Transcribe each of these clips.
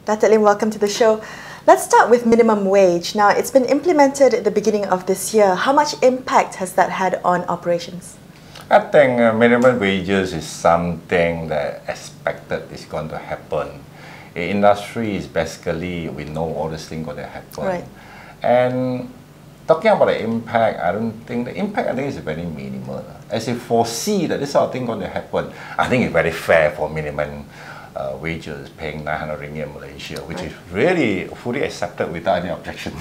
Dr. Lim, welcome to the show. Let's start with minimum wage. Now, it's been implemented at the beginning of this year. How much impact has that had on operations? I think minimum wages is something that expected is going to happen. The industry is basically, we know all this thing going to happen. Right. And talking about the impact, I don't think the impact, I think is very minimal. As you foresee that this sort of thing going to happen, I think it's very fair for minimum wages paying 900 ringgit in Malaysia, which is really fully accepted without any objection.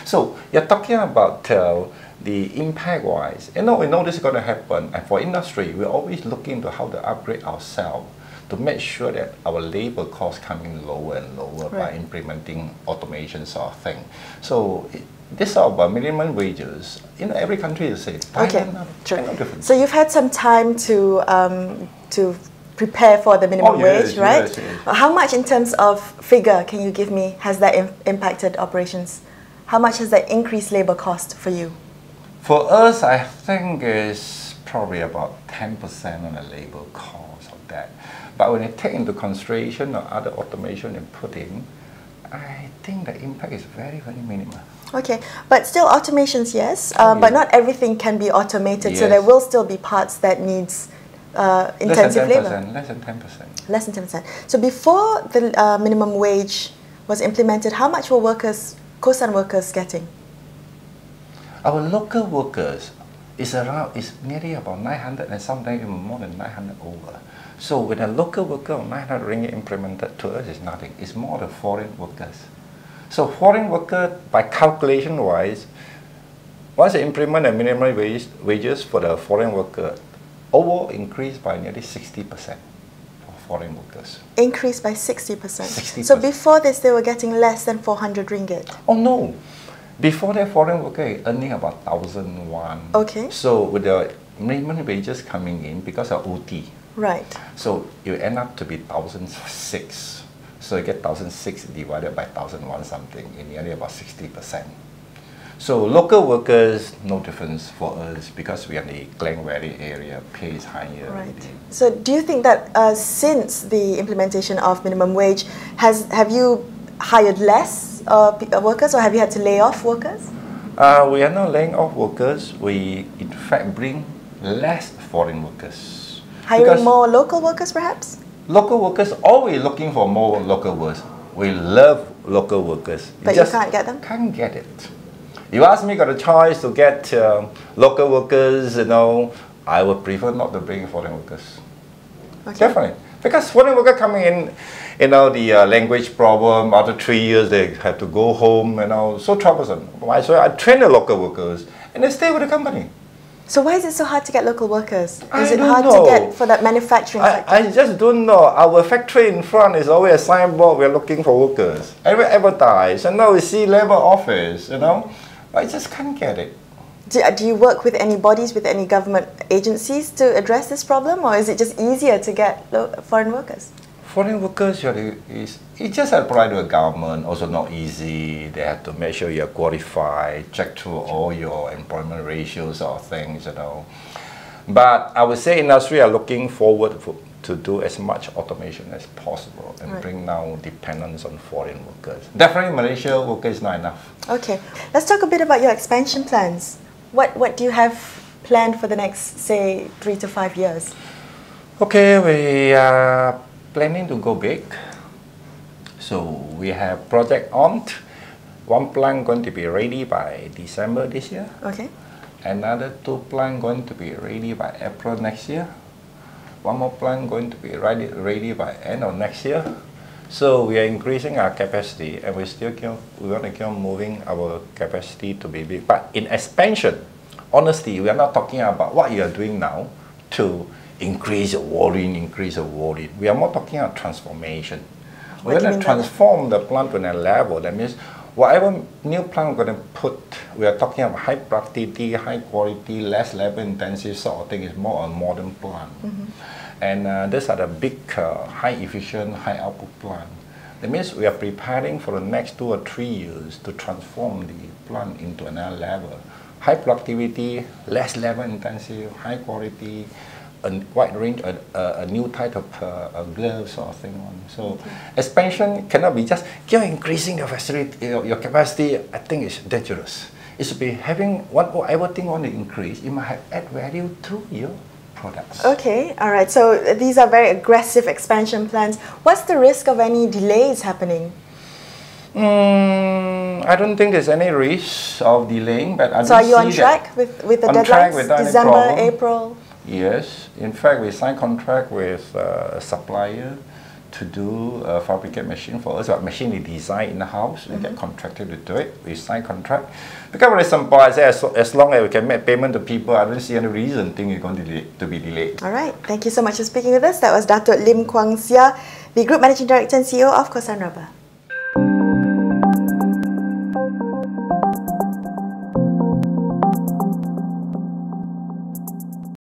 So you're talking about the impact-wise. We know this is going to happen, and for industry, we're always looking to how to upgrade ourselves to make sure that our labor costs coming lower and lower by implementing automation sort of thing. So this sort of minimum wages, in every country is the same. Okay, true. So you've had some time to prepare for the minimum wage, right? Yes, yes. How much in terms of figure can you give me has that impacted operations? How much has that increased labor cost for you? For us, I think it's probably about 10% on the labor cost of that. But when you take into consideration the other automation you put in, I think the impact is very, very minimal. Okay, but still automations, yes, but not everything can be automated, so there will still be parts that needs intensive labor. Less than 10%. Less than 10%. So before the minimum wage was implemented, how much were Kossan workers getting? Our local workers is nearly about 900 and sometimes even more than 900 over. So when a local worker of 900 ringgit implemented to us is nothing. It's more the foreign workers. So foreign worker, by calculation wise, once they implement the minimum wages for the foreign worker, overall increased by nearly 60% for foreign workers. Increased by 60%? 60%. So before this, they were getting less than 400 ringgit? Oh no. Before that, foreign worker earning about 1,001. Okay. So with the minimum wages coming in because of OT. Right. So you end up to be 1,006. So you get 1,006 divided by 1,001 something, in nearly about 60%. So local workers, no difference for us because we are in the Klang Valley area, pay is higher. Right. So do you think that since the implementation of minimum wage, have you hired less workers, or have you had to lay off workers? We are not laying off workers. We in fact bring less foreign workers. Hiring more local workers perhaps? Local workers, always looking for more local workers. We love local workers. But you can't get them? Can't get it. You ask me, got a choice to get local workers, I would prefer not to bring foreign workers. Okay. Definitely. Because foreign workers coming in, the language problem, after 3 years they have to go home, so troublesome. So I train the local workers and they stay with the company. So why is it so hard to get local workers? Is it hard to get for that manufacturing sector? I just don't know. Our factory in front is always a signboard, we're looking for workers. And we advertise, and now we see labor office, I just can't get it. Do you work with any bodies, with any government agencies to address this problem, or is it just easier to get foreign workers? Foreign workers, it just apply to the government, also not easy. They have to make sure you're qualified, check through all your employment ratios or things, But I would say industry are looking forward to do as much automation as possible and bring down dependence on foreign workers. Definitely Malaysia workers is not enough. Okay, let's talk a bit about your expansion plans. What do you have planned for the next, say, 3 to 5 years? Okay, we are planning to go big. So we have project on. One plant going to be ready by December this year. Okay. Another 2 plants going to be ready by April next year. One more plant going to be ready by end of next year. So we are increasing our capacity, and we want to keep moving our capacity to be big. But in expansion, honestly, we are not talking about what you are doing now to increase your volume, We are more talking about transformation. We're going to transform the plant to a level. That means whatever new plant we're going to put, we are talking about high productivity, high quality, less labor intensive sort of thing. Is more a modern plant. And these are the big, high efficient, high output plant. That means we are preparing for the next 2 or 3 years to transform the plant into another level. High productivity, less labor intensive, high quality, a wide range, a new type of gloves or thing on. So expansion cannot be just keep increasing your facility, your capacity. I think it's dangerous. It should be having whatever thing want to increase, you might have add value through your products. Okay, all right. So these are very aggressive expansion plans. What's the risk of any delays happening? I don't think there's any risk of delaying, but so are you on track with the deadlines? December, April? Yes. In fact, we signed contract with a supplier to do a fabricate machine for us. But machine is designed in the house. We get contracted to do it. We sign contract. Because very simple. I say as long as we can make payment to people, I don't see any reason thing is going to be delayed. All right. Thank you so much for speaking with us. That was Datuk Lim Kuang Sia, the Group Managing Director and CEO of Kossan Rubber.